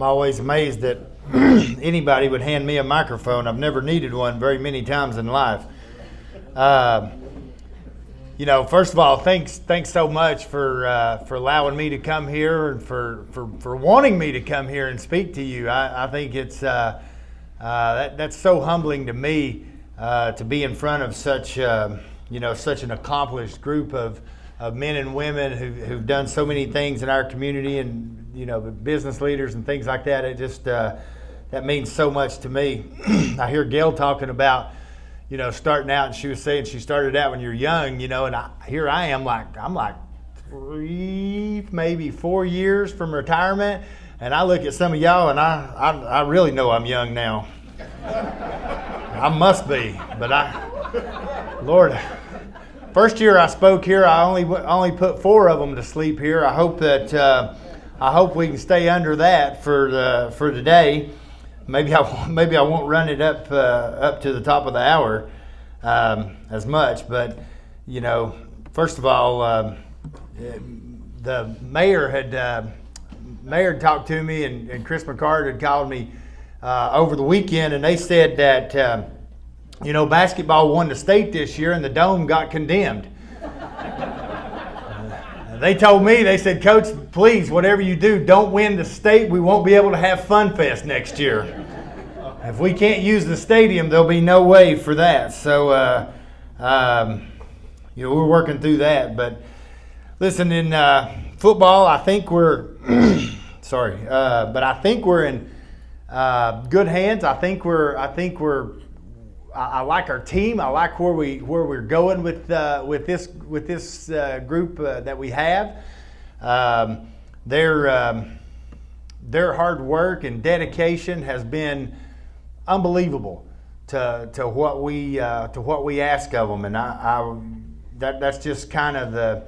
always amazed that anybody would hand me a microphone. I've never needed one very many times in life. First of all, thanks so much for allowing me to come here and for wanting me to come here and speak to you. I think it's that's so humbling to me to be in front of such an accomplished group of men and women who've done so many things in our community, and business leaders and things like that. It just that means so much to me. I hear Gail talking about starting out, and she was saying she started out when you're young, and here I am, I'm like 3, maybe 4 years from retirement, and I look at some of y'all, and I really know I'm young now. I must be, but Lord, first year I spoke here, I only put 4 of them to sleep here. I hope we can stay under that for today. Maybe I won't run it up to the top of the hour as much, but first of all, the mayor had talked to me, and Chris McCart had called me over the weekend, and they said that basketball won the state this year, and the Dome got condemned. They told me, they said, Coach, please, whatever you do, don't win the state. We won't be able to have Fun Fest next year. If we can't use the stadium, there'll be no way for that. So, we're working through that. But listen, in football, I think we're but I think we're in good hands. I like our team. I like where we're going with this group that we have. Their hard work and dedication has been unbelievable to what we ask of them, and that's just kind of the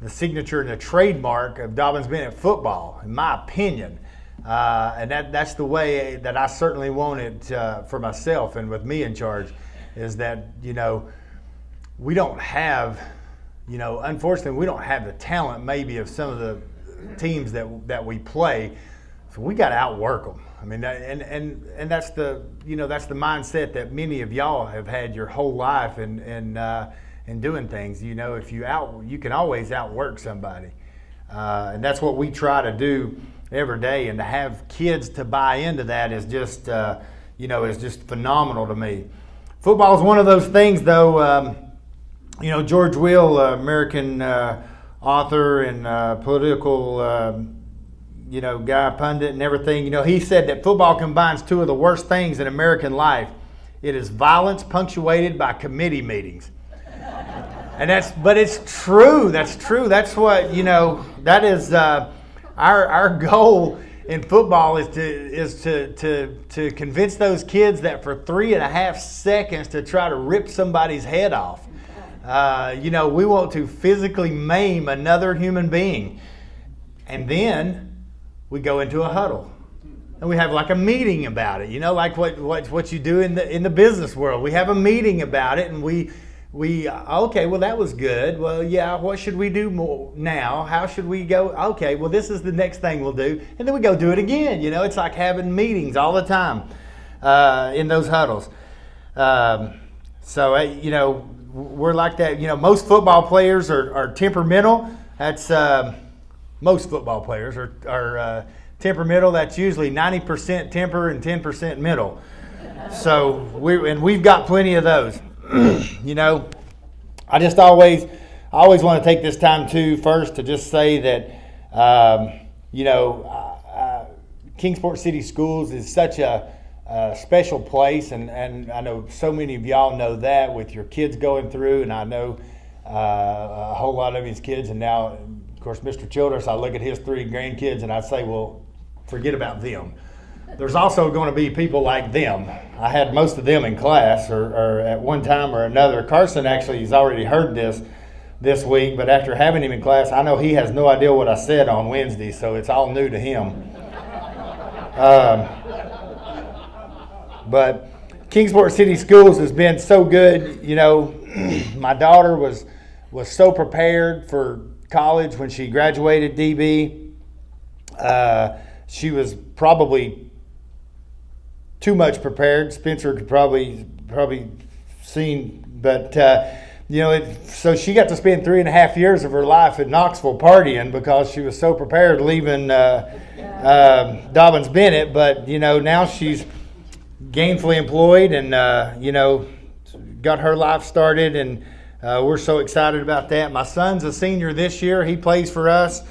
signature and the trademark of Dobyns Bennett football, in my opinion. And that's the way that I certainly want it for myself, and with me in charge, is that we don't have unfortunately we don't have the talent maybe of some of the teams that we play, so we got to outwork them. I mean, and that's the that's the mindset that many of y'all have had your whole life in doing things. If you can always outwork somebody, and that's what we try to do every day, and to have kids to buy into that is just is just phenomenal to me. Football is one of those things, though. George Will, American author and political guy, pundit, and everything. He said that football combines 2 of the worst things in American life. It is violence punctuated by committee meetings. And but it's true. That's true. That's what that is. Our goal in football is to convince those kids that for 3.5 seconds to try to rip somebody's head off. We want to physically maim another human being, and then we go into a huddle and we have like a meeting about it. Like what you do in the business world. We have a meeting about it, and we okay, well, that was good. Well, yeah, what should we do more now? How should we go? Okay, well, this is the next thing we'll do. And then we go do it again. It's like having meetings all the time in those huddles. We're like that. Most football players are temperamental. That's most football players are temperamental. That's usually 90% temper and 10% mental. So we've got plenty of those. I just always want to take this time first to just say that Kingsport City Schools is such a special place, and I know so many of y'all know that with your kids going through, and I know a whole lot of his kids, and now of course Mr. Childress, I look at his 3 grandkids and I say, well, forget about them. There's also going to be people like them. I had most of them in class or at one time or another. Carson actually has already heard this week, but after having him in class, I know he has no idea what I said on Wednesday, so it's all new to him. But Kingsport City Schools has been so good. My daughter was so prepared for college when she graduated DB. she was probably too much prepared. Spencer could probably seen, but so she got to spend 3.5 years of her life in Knoxville partying because she was so prepared leaving Dobyns Bennett. But now she's gainfully employed and got her life started, and we're so excited about that. My son's a senior this year. He plays for us.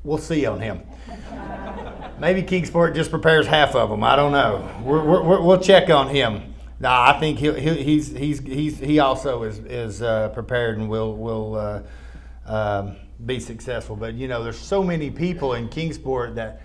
We'll see on him. Maybe Kingsport just prepares half of them. I don't know. We'll check on him. No, I think he also is prepared and will be successful. But there's so many people in Kingsport that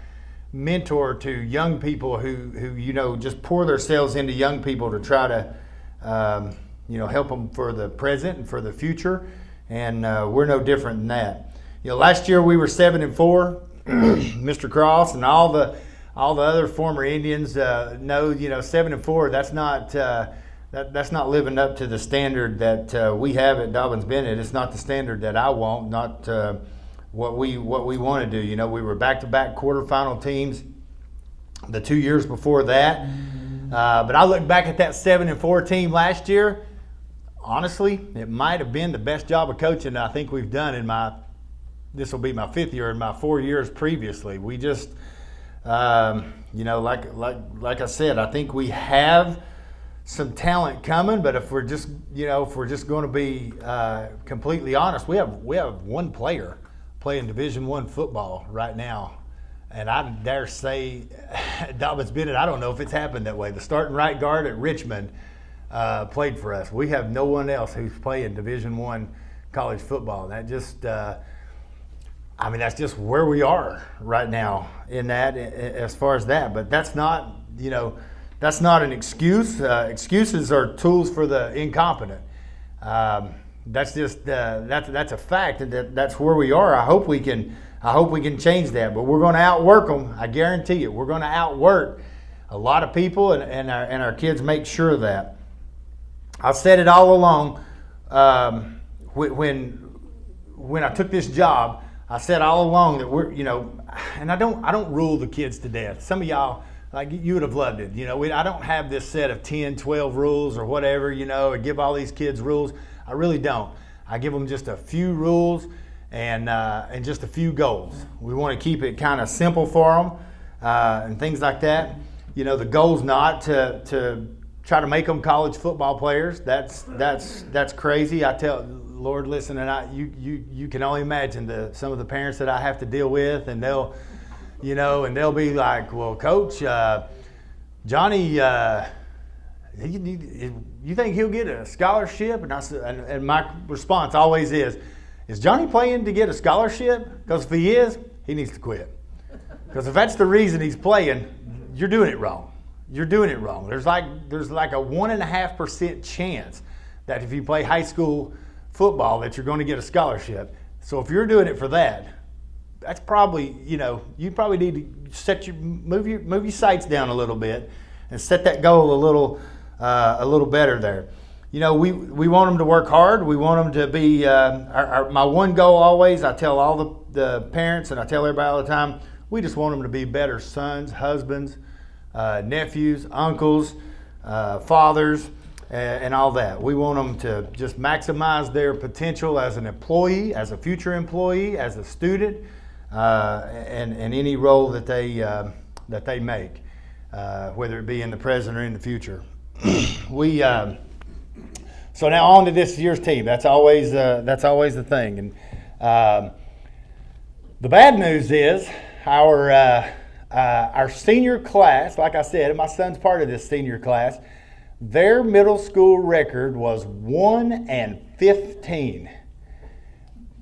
mentor to young people who just pour themselves into young people to try to help them for the present and for the future. And we're no different than that. Last year we were 7-4. Mr. Cross and all the other former Indians know 7-4. That's not living up to the standard that we have at Dobyns Bennett. It's not the standard that I want. Not what we want to do. We were back-to-back quarterfinal teams the 2 years before that. But I look back at that 7-4 team last year. Honestly, it might have been the best job of coaching I think we've done this will be my 5th year in my 4 years previously. We just, like I said, I think we have some talent coming. But if we're just going to be completely honest, we have one player playing Division I football right now, and I dare say, Dobyns Bennett. I don't know if it's happened that way. The starting right guard at Richmond played for us. We have no one else who's playing Division I college football. That just that's just where we are right now in that, as far as that. But that's not an excuse. Excuses are tools for the incompetent. That's just that's a fact, and that's where we are. I hope we can change that. But we're going to outwork them. I guarantee it. We're going to outwork a lot of people, and our kids make sure of that. I've said it all along. When I took this job, I said all along that we're, and I don't rule the kids to death. Some of y'all, like, you would have loved it. I don't have this set of 10, 12 rules or whatever, or give all these kids rules. I really don't. I give them just a few rules and just a few goals. We want to keep it kind of simple for them and things like that. The goal's not to try to make them college football players. That's crazy. I tell Lord, listen, and you can only imagine some of the parents that I have to deal with, and they'll be like, well, Coach, Johnny, you think he'll get a scholarship? And I said, and my response always is Johnny playing to get a scholarship? Because if he is, he needs to quit. Because if that's the reason he's playing, you're doing it wrong. You're doing it wrong. There's like a 1.5% chance that if you play high school football that you're going to get a scholarship. So if you're doing it for that, that's probably, you probably need to move your sights down a little bit and set that goal a little better there. We want them to work hard. We want them to be my one goal always. I tell all the parents, and I tell everybody all the time, we just want them to be better sons, husbands, nephews, uncles, fathers, and all that. We want them to just maximize their potential as an employee, as a future employee, as a student, and any role that they make, whether it be in the present or in the future. So now on to this year's team. That's always the thing. And the bad news is our senior class. Like I said, and my son's part of this senior class. Their middle school record was 1-15.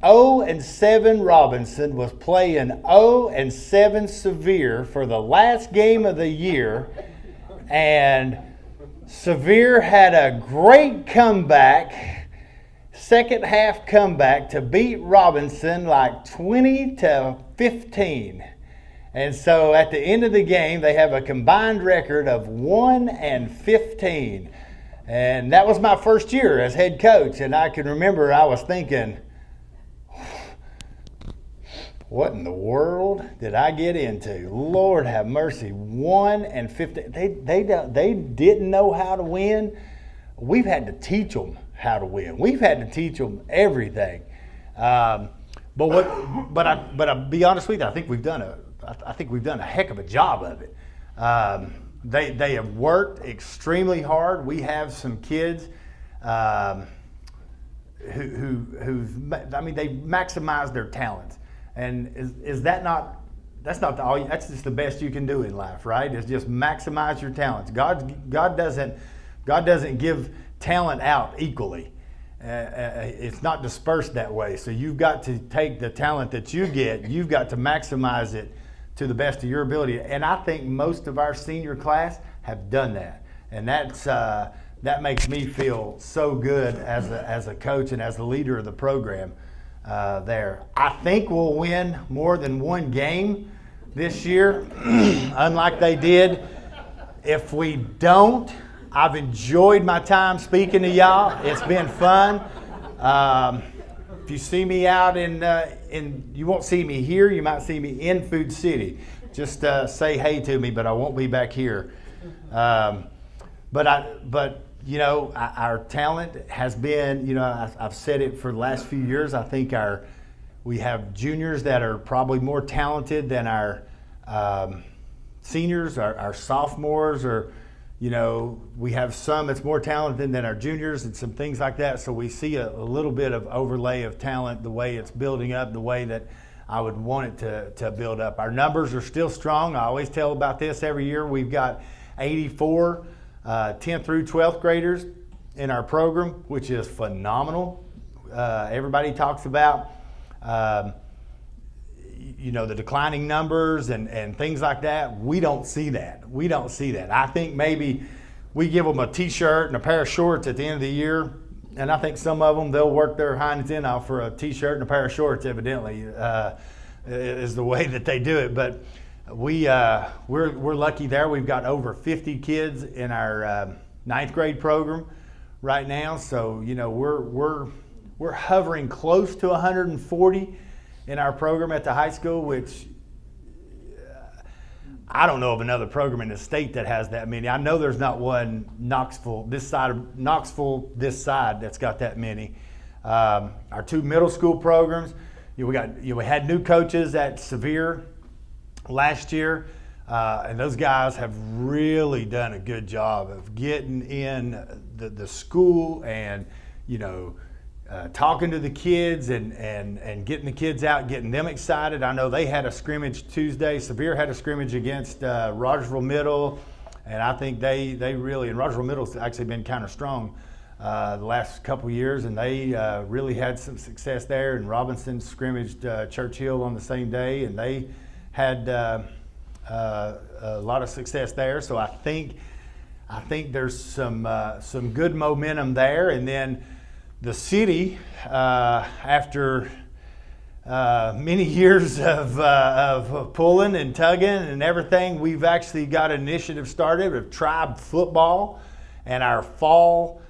0-7 Robinson was playing 0-7 Sevier for the last game of the year, and Sevier had a great comeback, second half comeback to beat Robinson like 20-15. And so at the end of the game, they have a combined record of 1-15. And that was my first year as head coach. And I can remember I was thinking, what in the world did I get into? Lord have mercy. 1-15. They didn't know how to win. We've had to teach them how to win. We've had to teach them everything. But I'll be honest with you. I think we've done a heck of a job of it. They have worked extremely hard. We have some kids who've they maximize their talents. And is that not? That's not all. That's just the best you can do in life, right? Is just maximize your talents. God doesn't give talent out equally. It's not dispersed that way. So you've got to take the talent that you get. You've got to maximize it to the best of your ability. And I think most of our senior class have done that. And that makes me feel so good as a coach and as the leader of the program there. I think we'll win more than one game this year, unlike they did. If we don't, I've enjoyed my time speaking to y'all. It's been fun. If you see me out you won't see me here. You might see me in Food City. Just say hey to me, but I won't be back here. But our talent has been, I've said it for the last few years. I think we have juniors that are probably more talented than our seniors, our sophomores, or we have some that's more talented than our juniors and some things like that. So we see a little bit of overlay of talent, the way it's building up, the way that I would want it to build up. Our numbers are still strong. I always tell about this every year. We've got 84 10th through 12th graders in our program, which is phenomenal. Everybody talks about the declining numbers and things like that. We don't see that. I think maybe we give them a t-shirt and a pair of shorts at the end of the year, and I think some of them, they'll work their hinds end off for a t-shirt and a pair of shorts, evidently, is the way that they do it. But we're lucky there. We've got over 50 kids in our 9th grade program right now. So, we're hovering close to 140 in our program at the high school, which I don't know of another program in the state that has that many. I know there's not one Knoxville this side that's got that many. Our 2 middle school programs, we had new coaches at Sevier last year, and those guys have really done a good job of getting in the school and talking to the kids and getting the kids out, getting them excited. I know they had a scrimmage Tuesday. Sevier had a scrimmage against Rogersville Middle, and I think they really, and Rogersville Middle's actually been kind of strong the last couple years, and they really had some success there. And Robinson scrimmaged Churchill on the same day, and they had a lot of success there. So I think there's some good momentum there. And then the city, after many years of pulling and tugging and everything, we've actually got an initiative started with tribe football, and our fall.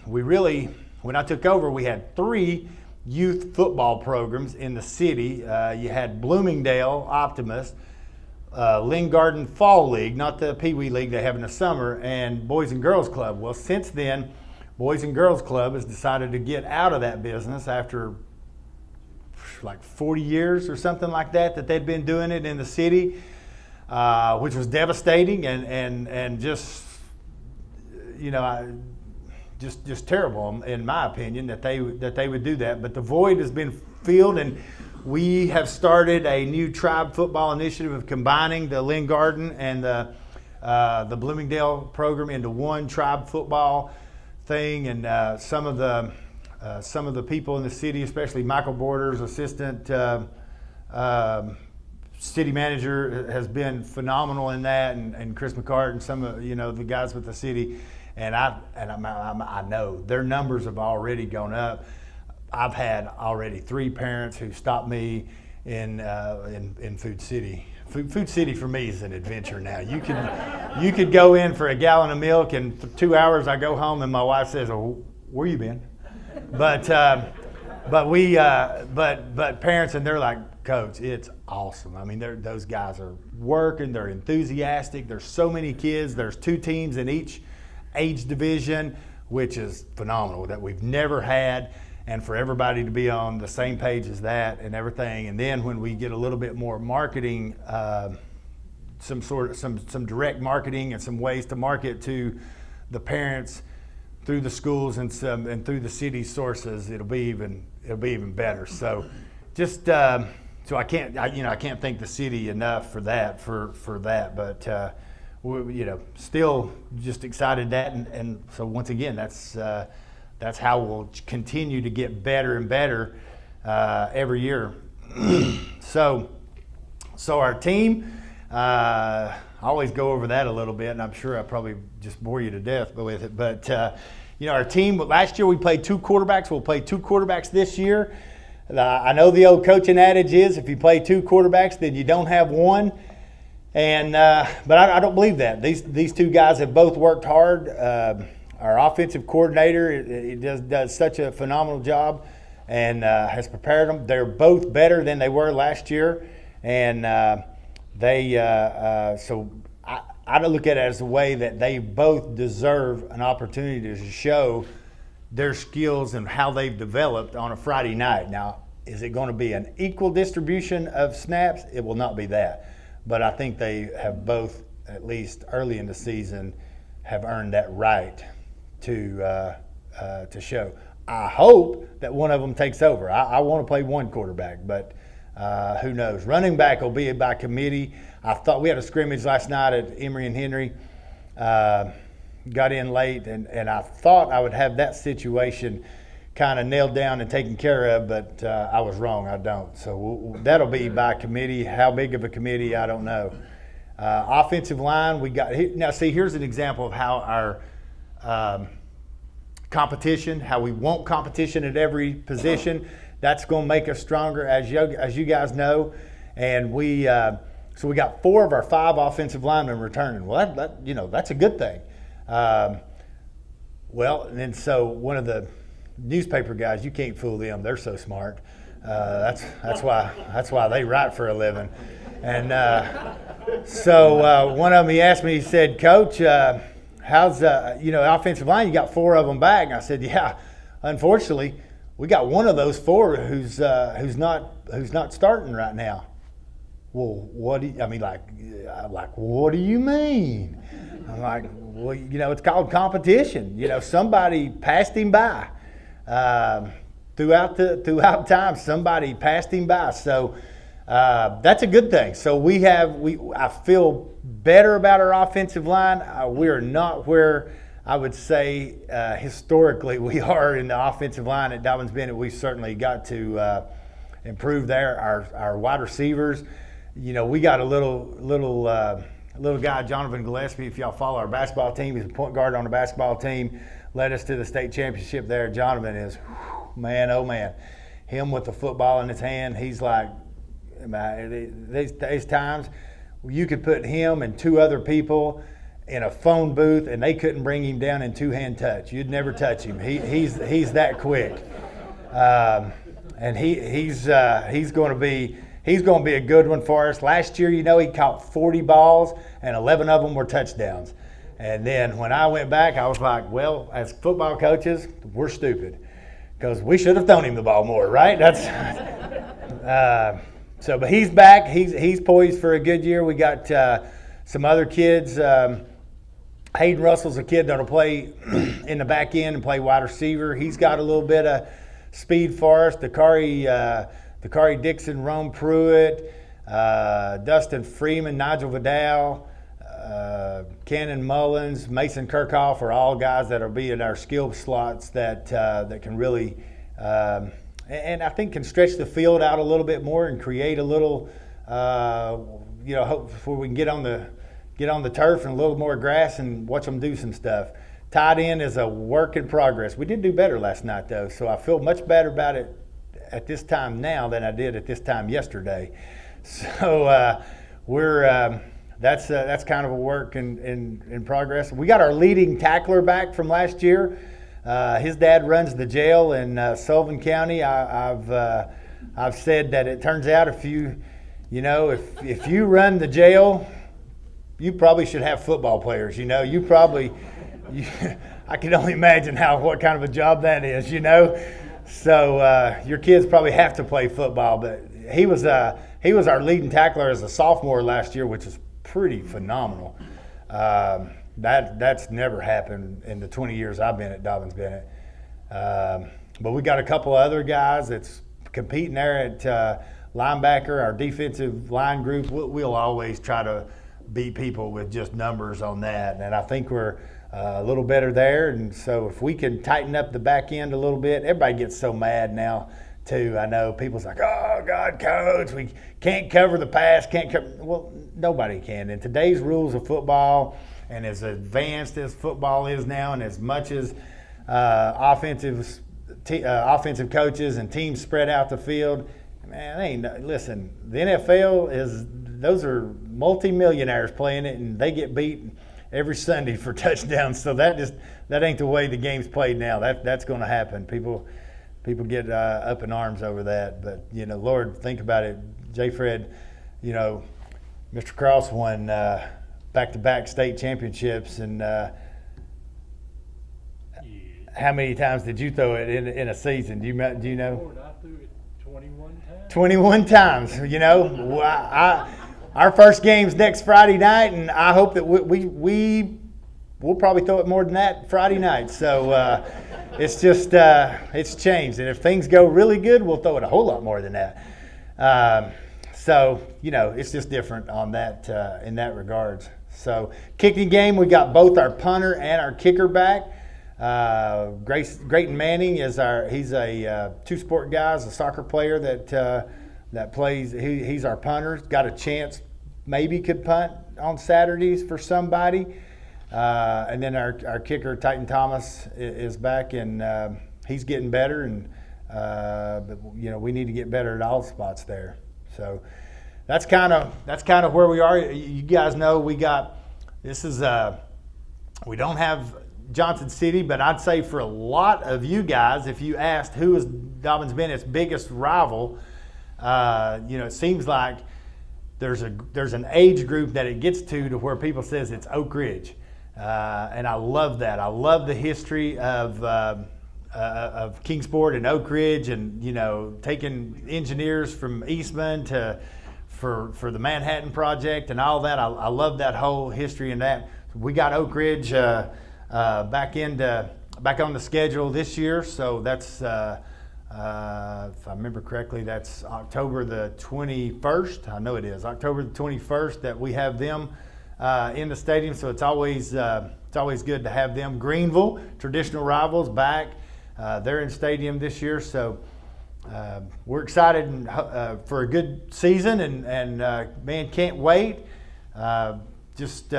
When I took over, we had 3 youth football programs in the city. You had Bloomingdale Optimist, Lynn Garden Fall League, not the Pee Wee League they have in the summer, and Boys and Girls Club. Well, since then, Boys and Girls Club has decided to get out of that business after like 40 years or something like that they'd been doing it in the city, which was devastating and just just terrible in my opinion that they would do that. But the void has been filled, and we have started a new tribe football initiative of combining the Lynn Garden and the Bloomingdale program into one tribe football thing. And some of the people in the city, especially Michael Borders, assistant city manager, has been phenomenal in that, and Chris McCart and some of the guys with the city. And I know their numbers have already gone up. I've had already 3 parents who stopped me in Food City. Food City for me is an adventure now. You could go in for a gallon of milk, and for 2 hours I go home and my wife says, "Oh, where you been?" But but parents, and they're like, Coach, it's awesome. I mean, those guys are working. They're enthusiastic. There's so many kids. There's 2 teams in each age division, which is phenomenal that we've never had. And for everybody to be on the same page as that and everything. And then when we get a little bit more marketing, some direct marketing and some ways to market to the parents through the schools and through the city sources, it'll be even better. So just so I can't thank the city enough for that, but still just excited that, and so once again, that's how we'll continue to get better and better every year. So our team, I always go over that a little bit, and I'm sure I probably just bore you to death with it. But our team, last year we played 2 quarterbacks. We'll play 2 quarterbacks this year. I know the old coaching adage is if you play 2 quarterbacks, then you don't have one. And but I don't believe that. These 2 guys have both worked hard. Our offensive coordinator does such a phenomenal job and has prepared them. They're both better than they were last year, and so I look at it as a way that they both deserve an opportunity to show their skills and how they've developed on a Friday night. Now, is it going to be an equal distribution of snaps? It will not be that. But I think they have both, at least early in the season, have earned that right to show. I hope that one of them takes over. I want to play one quarterback, but who knows? Running back will be by committee. I thought we had a scrimmage last night at Emory and Henry. Got in late, and I thought I would have that situation kind of nailed down and taken care of, but I was wrong. I don't. So that'll be by committee. How big of a committee, I don't know. Offensive line, we got – now, see, here's an example of how our competition, how we want competition at every position. That's going to make us stronger, as you guys know. And so we got 4 of our 5 offensive linemen returning. Well, that's a good thing. And so one of the newspaper guys, you can't fool them. They're so smart. That's why they write for a living. And so one of them, he asked me, he said, Coach, how's offensive line? You got 4 of them back. And I said, yeah, unfortunately, we got one of those 4 who's not starting right now. Well, what do you mean? I'm like, well, it's called competition. Somebody passed him by. Throughout time, somebody passed him by. So that's a good thing. So I feel better about our offensive line. We are not where I would say historically we are in the offensive line at Dobyns Bennett. We certainly got to improve there. Our wide receivers, we got a little guy, Jonathan Gillespie. If y'all follow our basketball team, he's a point guard on the basketball team. Led us to the state championship there. Jonathan is, man, oh man, him with the football in his hand. He's like, there's times you could put him and 2 other people in a phone booth and they couldn't bring him down in 2-hand touch. You'd never touch him. He's that quick, and he's going to be a good one for us. Last year, he caught 40 balls and 11 of them were touchdowns. And then when I went back, I was like, well, as football coaches, we're stupid because we should have thrown him the ball more, right? But he's back. He's poised for a good year. We got some other kids. Hayden Russell's a kid that'll play in the back end and play wide receiver. He's got a little bit of speed for us. Dakari Dixon, Rome Pruitt, Dustin Freeman, Nigel Vidal, Cannon Mullins, Mason Kirkhoff are all guys that will be in our skill slots that can really and I think can stretch the field out a little bit more and create a little hope before we can get on the turf and a little more grass and watch them do some stuff. Tight end is a work in progress. We did do better last night though, so I feel much better about it at this time now than I did at this time yesterday. So that's kind of a work in progress. We got our leading tackler back from last year. His dad runs the jail in Sullivan County. I've said that it turns out if you run the jail, you probably should have football players. I can only imagine what kind of a job that is. So your kids probably have to play football. But he was our leading tackler as a sophomore last year, which is pretty phenomenal. That's never happened in the 20 years I've been at Dobyns Bennett. But we got a couple other guys that's competing there at linebacker. Our defensive line group, we'll always try to beat people with just numbers on that, and I think we're a little better there. And so if we can tighten up the back end a little bit, everybody gets so mad now too. I know people's like, oh God, coach, we can't cover the pass, can't cover. Well, nobody can. In today's rules of football, and as advanced as football is now, and as much as offensive coaches and teams spread out the field, man, listen, the NFL those are multi-millionaires playing it, and they get beat every Sunday for touchdowns. So that ain't the way the game's played now. That's going to happen. People get up in arms over that. But Lord, think about it. J. Fred, Mr. Cross won back-to-back state championships, and how many times did you throw it in a season? Do you know? Lord, I threw it 21 times. 21 times. Our first game's next Friday night, and I hope that we'll probably throw it more than that Friday night. So it's just it's changed, and if things go really good, we'll throw it a whole lot more than that. So it's just different on that in that regards. So kicking game, we got both our punter and our kicker back. Grayton Manning he's a two-sport guy, he's a soccer player that plays. He's our punter. Got a chance, maybe could punt on Saturdays for somebody. And then our kicker, Titan Thomas, is back, and he's getting better. And but we need to get better at all spots there. So that's kind of where we are. You guys know we don't have Johnson City, but I'd say for a lot of you guys, if you asked who is Dobyns Bennett's biggest rival, it seems like there's an age group that it gets to where people says it's Oak Ridge, and I love that. I love the history of Kingsport and Oak Ridge, and taking engineers from Eastman for the Manhattan Project and all that. I love that whole history and that. We got Oak Ridge back on the schedule this year, so that's if I remember correctly, that's October the 21st. I know it is October the 21st that we have them in the stadium. So it's always good to have them. Greenville, traditional rivals, back. They're in stadium this year, so we're excited for a good season, and man, can't wait. Just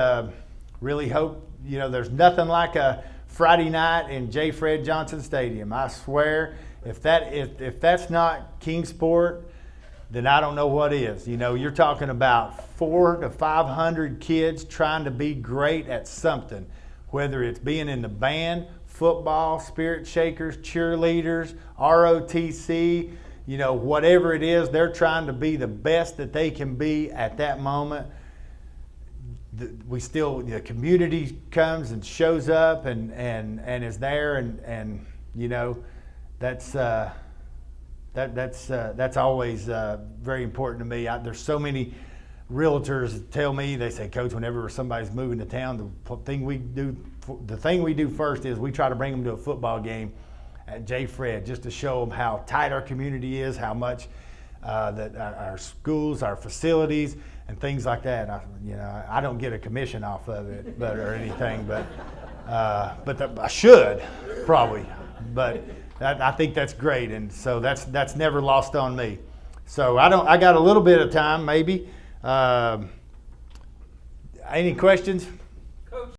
really hope. There's nothing like a Friday night in J. Fred Johnson Stadium. I swear, if that's not Kingsport, then I don't know what is. You're talking about 400 to 500 kids trying to be great at something, whether it's being in the band, football, spirit shakers, cheerleaders, ROTC, whatever it is, they're trying to be the best that they can be at that moment. The community comes and shows up and is there, and that's always very important to me. There's so many realtors that tell me, they say, Coach, whenever somebody's moving to town, the thing we do first is we try to bring them to a football game at J. Fred, just to show them how tight our community is, how much that our schools, our facilities, and things like that. I don't get a commission off of it, or anything, but I should probably. But I think that's great, and so that's never lost on me. So I got a little bit of time, maybe. Any questions?